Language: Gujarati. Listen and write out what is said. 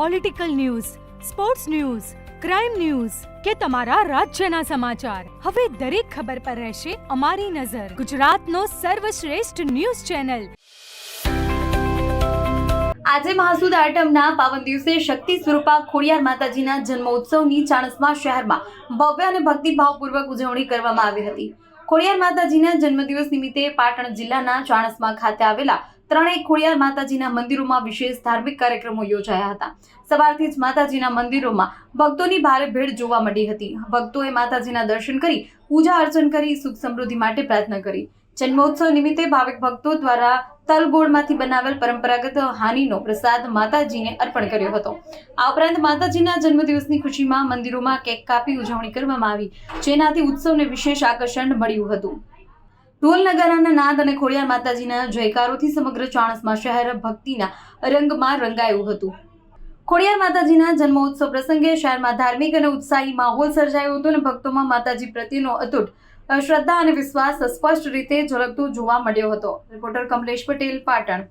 Political news, sports news, crime news કે તમારા રાજ્યના સમાચાર, હવે દરેક ખબર પર રહેશે અમારી નજર. ગુજરાતનો સર્વશ્રેષ્ઠ ન્યૂઝ ચેનલ. આજે મહાસુદ આઠમના પાવન દિવસે શક્તિ સ્વરૂપા ખોડિયાર માતાજીના જન્મોત્સવની ચાણસ્મા શહેરમાં ભવ્ય અને ભક્તિભાવપૂર્વક ઉજવણી કરવામાં આવી હતી. ખોડિયાર માતાજીના જન્મદિવસ નિમિત્તે પાટણ જિલ્લાના ચાણસ્મા ખાતે આવેલા ત્રણેય ખોડિયાર માતાજીના મંદિરોમાં વિશેષ ધાર્મિક કાર્યક્રમો યોજાયા હતા. સવારથી જ માતાજીના મંદિરોમાં ભક્તોની ભારે ભીડ જોવા મળી હતી. ભક્તોએ માતાજીના દર્શન કરી પૂજા અર્ચન કરી સુખ સમૃદ્ધિ માટે પ્રાર્થના કરી. જન્મોત્સવ નિમિત્તે ભાવિક ભક્તો દ્વારા તલગોળમાંથી બનાવેલ પરંપરાગત હાનીનો પ્રસાદ માતાજીને અર્પણ કર્યો હતો. આ ઉપરાંત માતાજીના જન્મદિવસની ખુશીમાં મંદિરોમાં કેક કાપી ઉજવણી કરવામાં આવી, જેનાથી ઉત્સવને વિશેષ આકર્ષણ મળ્યું હતું. ઢોલ નગારાના નાદ અને ખોડિયાર માતાજીના જયકારોથી સમગ્ર ચાણસ્મા શહેર ભક્તિના રંગમાં રંગાયું હતું. ખોડિયાર માતાજીના જન્મોત્સવ પ્રસંગે શહેરમાં ધાર્મિક અને ઉત્સાહી માહોલ સર્જાયો હતો અને ભક્તોમાં માતાજી પ્રત્યેનો અતૂટ શ્રદ્ધા અને વિશ્વાસ સ્પષ્ટ રીતે ઝળકતો જોવા મળ્યો હતો. રિપોર્ટર કમલેશ પટેલ, પાટણ.